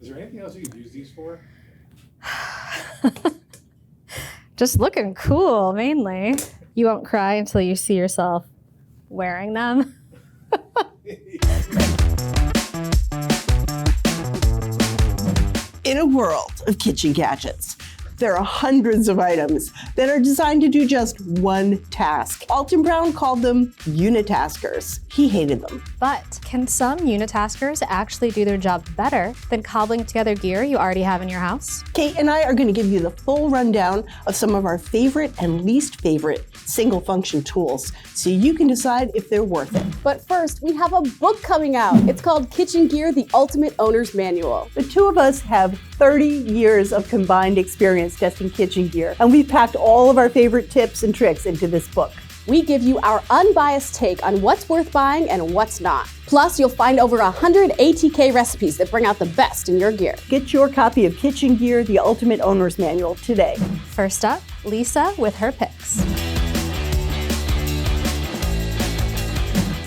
Is there anything else you could use these for? Just looking cool, mainly. You won't cry until you see yourself wearing them. In a world of kitchen gadgets, there are hundreds of items that are designed to do just one task. Alton Brown called them Unitaskers. He hated them. But can some Unitaskers actually do their job better than cobbling together gear you already have in your house? Kate and I are going to give you the full rundown of some of our favorite and least favorite single function tools so you can decide if they're worth it. But first, we have a book coming out. It's called Kitchen Gear, The Ultimate Owner's Manual. The two of us have 30 years of combined experience testing kitchen gear, and we've packed all of our favorite tips and tricks into this book. We give you our unbiased take on what's worth buying and what's not. Plus, you'll find over 100 ATK recipes that bring out the best in your gear. Get your copy of Kitchen Gear, The Ultimate Owner's Manual today. First up, Lisa with her picks.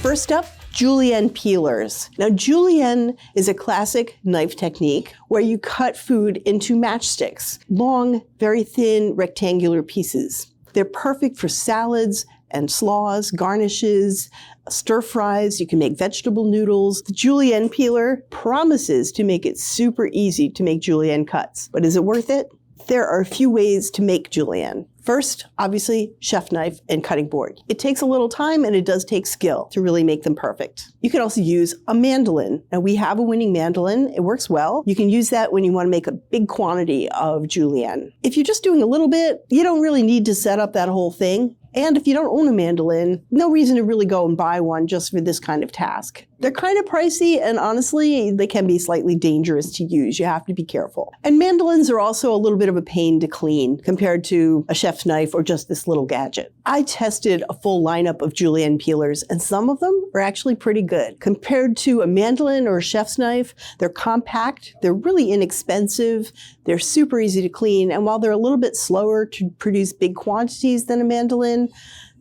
First up, Julien Peelers. Now, Julien is a classic knife technique where you cut food into matchsticks, long, very thin, rectangular pieces. They're perfect for salads and slaws, garnishes, stir fries. You can make vegetable noodles. The Julien Peeler promises to make it super easy to make Julien cuts. But is it worth it? There are a few ways to make Julien. First, obviously, chef knife and cutting board. It takes a little time and it does take skill to really make them perfect. You can also use a mandolin. Now, we have a winning mandolin. It works well. You can use that when you want to make a big quantity of Julien. If you're just doing a little bit, you don't really need to set up that whole thing. And if you don't own a mandolin, no reason to really go and buy one just for this kind of task. They're kind of pricey, and honestly, they can be slightly dangerous to use. You have to be careful. And mandolins are also a little bit of a pain to clean compared to a chef's knife or just this little gadget. I tested a full lineup of Julien Peelers, and some of them are actually pretty good. Compared to a mandolin or a chef's knife, they're compact, they're really inexpensive, they're super easy to clean, and while they're a little bit slower to produce big quantities than a mandolin,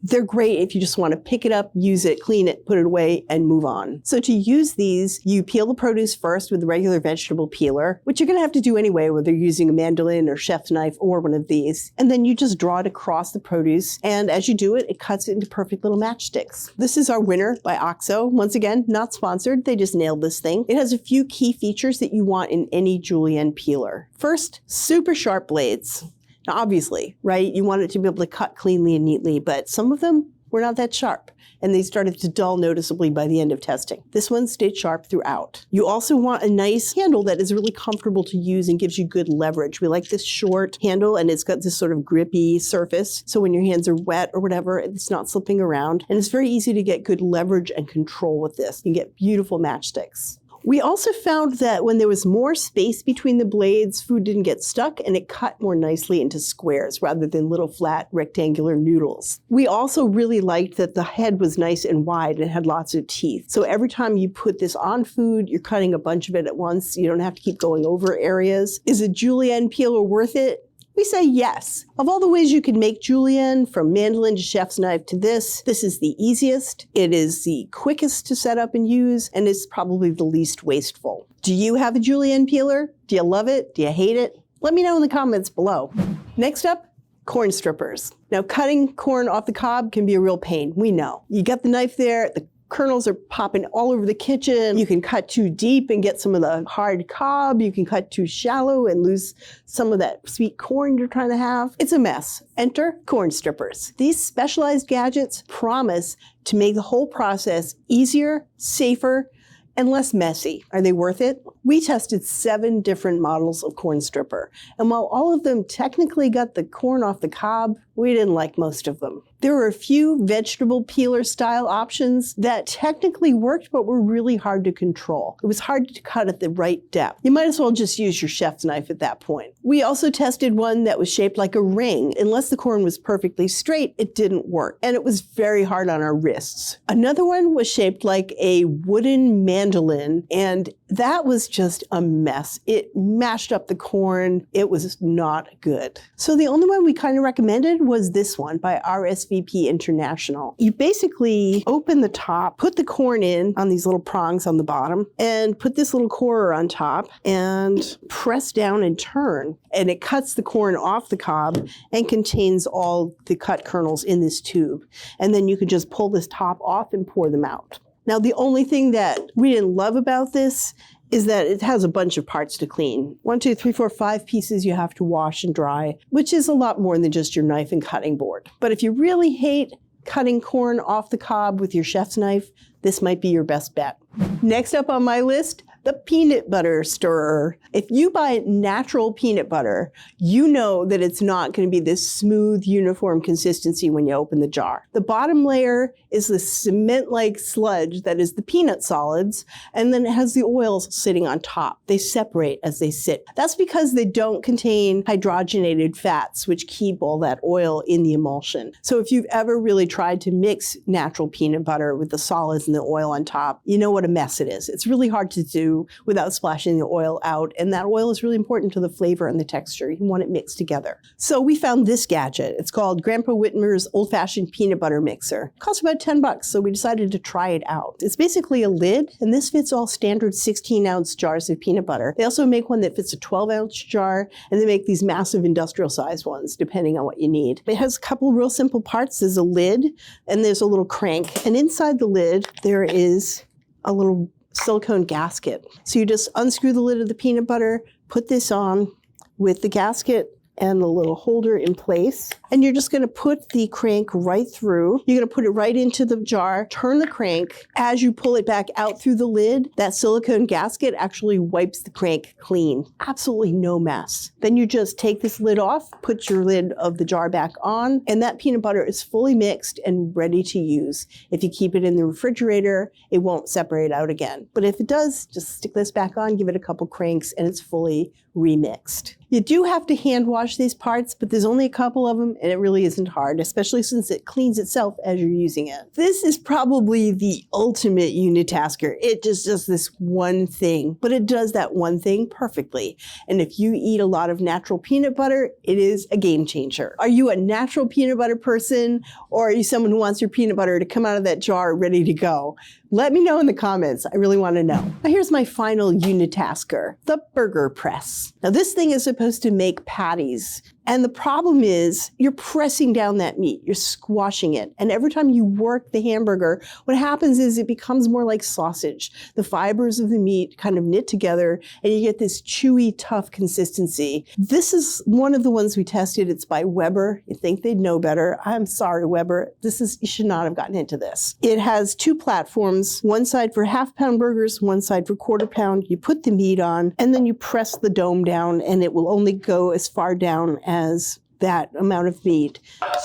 they're great if you just want to pick it up, use it, clean it, put it away, and move on. So to use these, you peel the produce first with a regular vegetable peeler, which you're going to have to do anyway, whether you're using a mandolin or chef's knife or one of these. And then you just draw it across the produce, and as you do it, it cuts it into perfect little matchsticks. This is our winner by OXO. Once again, not sponsored. They just nailed this thing. It has a few key features that you want in any Julien peeler. First, super sharp blades. Now, obviously, right, you want it to be able to cut cleanly and neatly, but some of them were not that sharp, and they started to dull noticeably by the end of testing. This one stayed sharp throughout. You also want a nice handle that is really comfortable to use and gives you good leverage. We like this short handle, and it's got this sort of grippy surface, so when your hands are wet or whatever, it's not slipping around, and it's very easy to get good leverage and control with this. You can get beautiful matchsticks. We also found that when there was more space between the blades, food didn't get stuck and it cut more nicely into squares rather than little flat rectangular noodles. We also really liked that the head was nice and wide and had lots of teeth. So every time you put this on food, you're cutting a bunch of it at once. You don't have to keep going over areas. Is a Julien peeler worth it? We say yes. Of all the ways you can make Julien, from mandolin to chef's knife to this is the easiest, it is the quickest to set up and use, and it's probably the least wasteful. Do you have a Julien peeler? Do you love it? Do you hate it? Let me know in the comments below. Next up, corn strippers. Now, cutting corn off the cob can be a real pain, we know. You got the knife there, the kernels are popping all over the kitchen. You can cut too deep and get some of the hard cob. You can cut too shallow and lose some of that sweet corn you're trying to have. It's a mess. Enter corn strippers. These specialized gadgets promise to make the whole process easier, safer, and less messy. Are they worth it? We tested 7 different models of corn stripper, and while all of them technically got the corn off the cob, we didn't like most of them. There were a few vegetable peeler style options that technically worked but were really hard to control. It was hard to cut at the right depth. You might as well just use your chef's knife at that point. We also tested one that was shaped like a ring. Unless the corn was perfectly straight, it didn't work, and it was very hard on our wrists. Another one was shaped like a wooden mandolin, and That was just a mess. It mashed up the corn. It was not good. So the only one we kind of recommended was this one by RSVP International. You basically open the top, put the corn in on these little prongs on the bottom, and put this little corer on top and press down and turn. And it cuts the corn off the cob and contains all the cut kernels in this tube. And then you can just pull this top off and pour them out. Now, the only thing that we didn't love about this is that it has a bunch of parts to clean. 1, 2, 3, 4, 5 pieces you have to wash and dry, which is a lot more than just your knife and cutting board. But if you really hate cutting corn off the cob with your chef's knife, this might be your best bet. Next up on my list, the peanut butter stirrer. If you buy natural peanut butter, you know that it's not going to be this smooth, uniform consistency when you open the jar. The bottom layer is the cement-like sludge that is the peanut solids, and then it has the oils sitting on top. They separate as they sit. That's because they don't contain hydrogenated fats, which keep all that oil in the emulsion. So if you've ever really tried to mix natural peanut butter with the solids and the oil on top, you know what a mess it is. It's really hard to do without splashing the oil out, and that oil is really important to the flavor and the texture. You want it mixed together. So we found this gadget. It's called Grandpa Whitmer's Old-Fashioned Peanut Butter Mixer. It costs about $10, so we decided to try it out. It's basically a lid, and this fits all standard 16-ounce jars of peanut butter. They also make one that fits a 12-ounce jar, and they make these massive industrial-sized ones, depending on what you need. It has a couple real simple parts. There's a lid, and there's a little crank, and inside the lid, there is a little silicone gasket. So you just unscrew the lid of the peanut butter, put this on with the gasket and the little holder in place. And you're just going to put the crank right through. You're going to put it right into the jar, turn the crank. As you pull it back out through the lid, that silicone gasket actually wipes the crank clean. Absolutely no mess. Then you just take this lid off, put your lid of the jar back on, and that peanut butter is fully mixed and ready to use. If you keep it in the refrigerator, it won't separate out again. But if it does, just stick this back on, give it a couple cranks, and it's fully remixed. You do have to hand wash these parts, but there's only a couple of them, and it really isn't hard, especially since it cleans itself as you're using it. This is probably the ultimate unitasker. It just does this one thing, but it does that one thing perfectly. And if you eat a lot of natural peanut butter, it is a game changer. Are you a natural peanut butter person, or are you someone who wants your peanut butter to come out of that jar ready to go? Let me know in the comments. I really want to know. Now here's my final unitasker, the burger press. Now this thing is supposed to make patties. And the problem is you're pressing down that meat, you're squashing it. And every time you work the hamburger, what happens is it becomes more like sausage. The fibers of the meat kind of knit together and you get this chewy, tough consistency. This is one of the ones we tested. It's by Weber. You'd think they'd know better. I'm sorry, Weber. You should not have gotten into this. It has two platforms, one side for half-pound burgers, one side for quarter-pound. You put the meat on and then you press the dome down and it will only go as far down as that amount of meat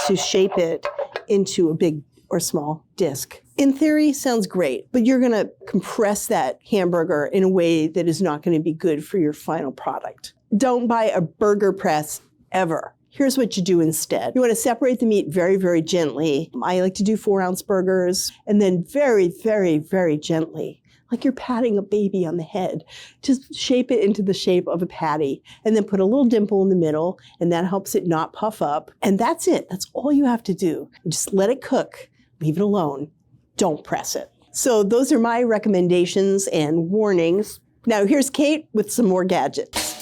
to shape it into a big or small disc. In theory, sounds great, but you're going to compress that hamburger in a way that is not going to be good for your final product. Don't buy a burger press ever. Here's what you do instead. You want to separate the meat very, very gently. I like to do 4-ounce burgers, and then very, very, very gently, like you're patting a baby on the head. Just shape it into the shape of a patty and then put a little dimple in the middle, and that helps it not puff up. And that's it. That's all you have to do. Just let it cook. Leave it alone. Don't press it. So those are my recommendations and warnings. Now here's Kate with some more gadgets.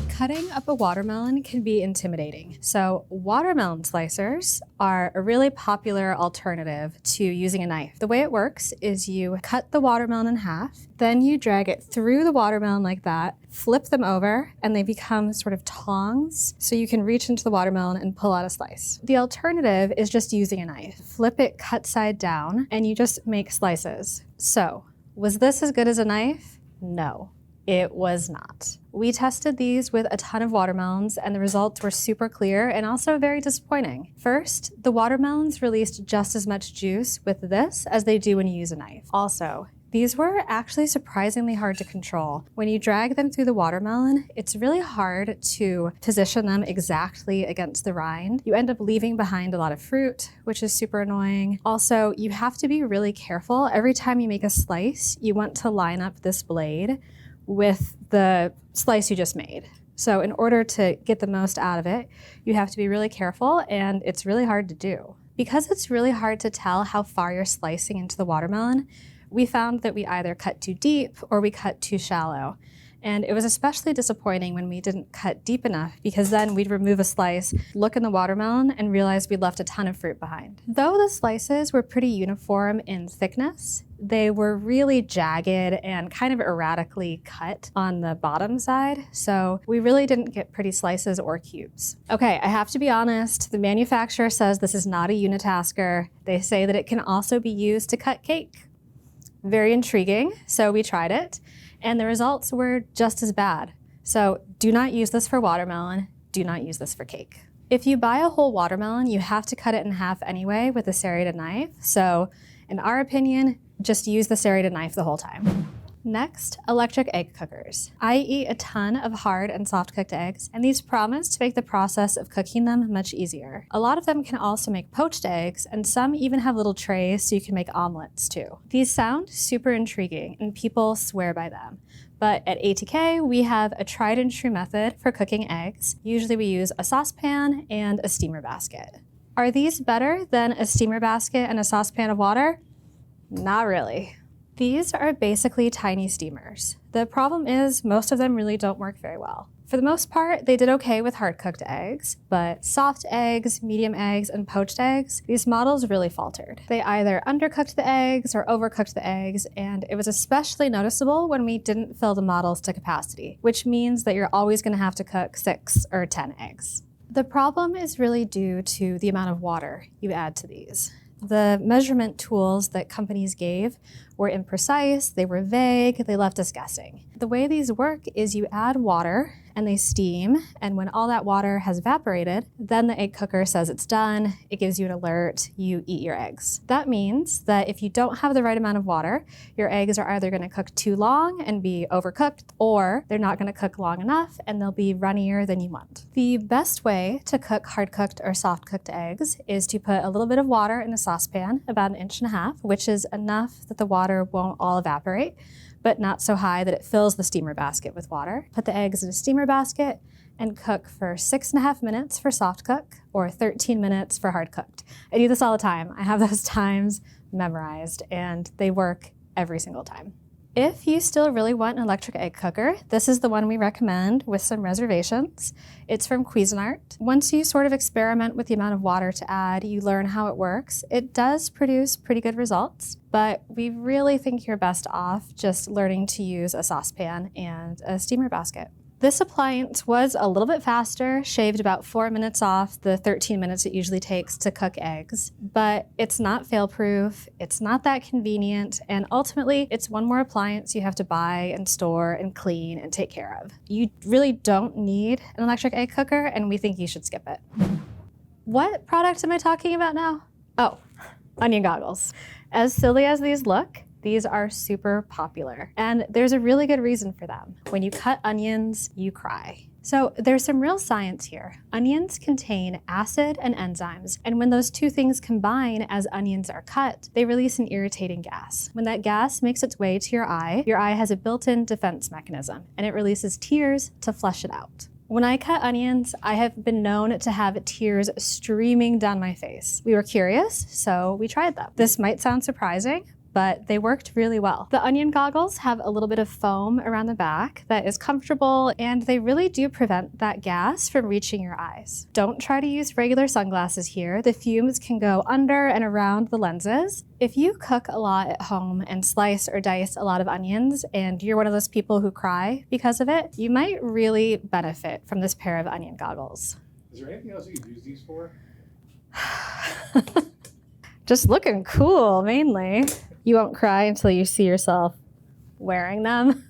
Cutting up a watermelon can be intimidating. So watermelon slicers are a really popular alternative to using a knife. The way it works is you cut the watermelon in half, then you drag it through the watermelon like that, flip them over, and they become sort of tongs, so you can reach into the watermelon and pull out a slice. The alternative is just using a knife. Flip it cut side down, and you just make slices. So, was this as good as a knife? No. It was not. We tested these with a ton of watermelons and the results were super clear and also very disappointing. First, the watermelons released just as much juice with this as they do when you use a knife. Also, These were actually surprisingly hard to control. When you drag them through the watermelon, it's really hard to position them exactly against the rind. You end up leaving behind a lot of fruit, which is super annoying. Also, you have to be really careful. Every time you make a slice, you want to line up this blade with the slice you just made. So in order to get the most out of it, you have to be really careful, and it's really hard to do. Because it's really hard to tell how far you're slicing into the watermelon, we found that we either cut too deep or we cut too shallow. And it was especially disappointing when we didn't cut deep enough, because then we'd remove a slice, look in the watermelon, and realize we'd left a ton of fruit behind. Though the slices were pretty uniform in thickness, they were really jagged and kind of erratically cut on the bottom side, so we really didn't get pretty slices or cubes. Okay, I have to be honest, the manufacturer says this is not a Unitasker. They say that it can also be used to cut cake. Very intriguing, so we tried it, and the results were just as bad. So do not use this for watermelon, do not use this for cake. If you buy a whole watermelon, you have to cut it in half anyway with a serrated knife, so in our opinion, just use the serrated knife the whole time. Next, electric egg cookers. I eat a ton of hard and soft cooked eggs, and these promise to make the process of cooking them much easier. A lot of them can also make poached eggs, and some even have little trays so you can make omelets too. These sound super intriguing, and people swear by them. But at ATK, we have a tried and true method for cooking eggs. Usually we use a saucepan and a steamer basket. Are these better than a steamer basket and a saucepan of water? Not really. These are basically tiny steamers. The problem is most of them really don't work very well. For the most part, they did okay with hard-cooked eggs, but soft eggs, medium eggs, and poached eggs, these models really faltered. They either undercooked the eggs or overcooked the eggs, and it was especially noticeable when we didn't fill the models to capacity, which means that you're always going to have to cook 6 or 10 eggs. The problem is really due to the amount of water you add to these. The measurement tools that companies gave were imprecise, they were vague, they left us guessing. The way these work is you add water and they steam, and when all that water has evaporated, then the egg cooker says it's done, it gives you an alert, you eat your eggs. That means that if you don't have the right amount of water, your eggs are either going to cook too long and be overcooked, or they're not going to cook long enough and they'll be runnier than you want. The best way to cook hard-cooked or soft-cooked eggs is to put a little bit of water in a saucepan, about 1.5 inches, which is enough that the water won't all evaporate, but not so high that it fills the steamer basket with water. Put the eggs in a steamer basket and cook for 6.5 minutes for soft cook or 13 minutes for hard cooked. I do this all the time. I have those times memorized and they work every single time. If you still really want an electric egg cooker, this is the one we recommend with some reservations. It's from Cuisinart. Once you sort of experiment with the amount of water to add, you learn how it works. It does produce pretty good results, but we really think you're best off just learning to use a saucepan and a steamer basket. This appliance was a little bit faster, shaved about 4 minutes off the 13 minutes it usually takes to cook eggs, but it's not fail-proof, it's not that convenient, and ultimately it's one more appliance you have to buy and store and clean and take care of. You really don't need an electric egg cooker, and we think you should skip it. What product am I talking about now? Oh, onion goggles. As silly as these look, these are super popular, and there's a really good reason for them. When you cut onions, you cry. So there's some real science here. Onions contain acid and enzymes, and when those two things combine as onions are cut, they release an irritating gas. When that gas makes its way to your eye has a built-in defense mechanism, and it releases tears to flush it out. When I cut onions, I have been known to have tears streaming down my face. We were curious, so we tried them. This might sound surprising, but they worked really well. The onion goggles have a little bit of foam around the back that is comfortable, and they really do prevent that gas from reaching your eyes. Don't try to use regular sunglasses here. The fumes can go under and around the lenses. If you cook a lot at home and slice or dice a lot of onions, and you're one of those people who cry because of it, you might really benefit from this pair of onion goggles. Is there anything else you could use these for? Just looking cool, mainly. You won't cry until you see yourself wearing them.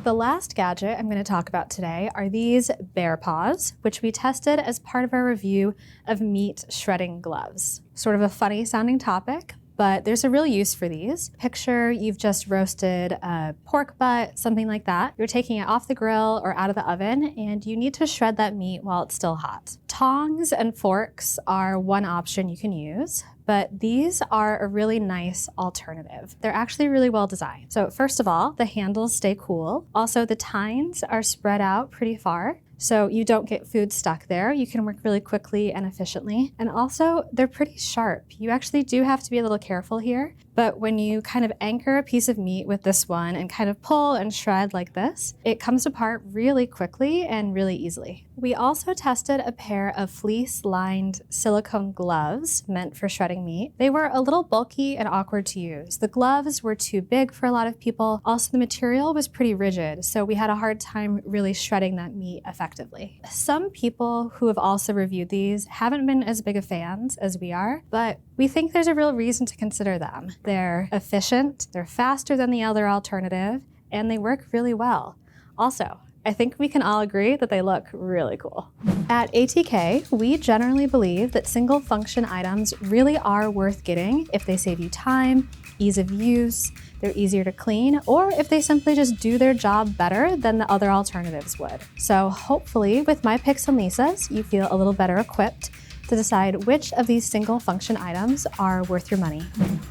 The last gadget I'm going to talk about today are these bear paws, which we tested as part of our review of meat shredding gloves. Sort of a funny sounding topic, but there's a real use for these. Picture you've just roasted a pork butt, something like that. You're taking it off the grill or out of the oven, and you need to shred that meat while it's still hot. Tongs and forks are one option you can use, but these are a really nice alternative. They're actually really well designed. So first of all, the handles stay cool. Also, the tines are spread out pretty far, so you don't get food stuck there. You can work really quickly and efficiently. And also, they're pretty sharp. You actually do have to be a little careful here, but when you kind of anchor a piece of meat with this one and kind of pull and shred like this, it comes apart really quickly and really easily. We also tested a pair of fleece-lined silicone gloves meant for shredding meat. They were a little bulky and awkward to use. The gloves were too big for a lot of people. Also, the material was pretty rigid, so we had a hard time really shredding that meat effectively. Some people who have also reviewed these haven't been as big of fans as we are, but we think there's a real reason to consider them. They're efficient, they're faster than the other alternative, and they work really well. Also, I think we can all agree that they look really cool. At ATK, we generally believe that single function items really are worth getting if they save you time, ease of use, they're easier to clean, or if they simply just do their job better than the other alternatives would. So hopefully with my picks and Lisa's, you feel a little better equipped to decide which of these single function items are worth your money.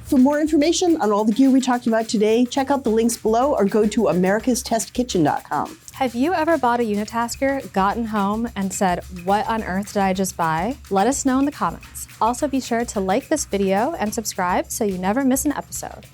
For more information on all the gear we talked about today, check out the links below or go to americastestkitchen.com. Have you ever bought a Unitasker, gotten home, and said, "What on earth did I just buy?" Let us know in the comments. Also be sure to like this video and subscribe so you never miss an episode.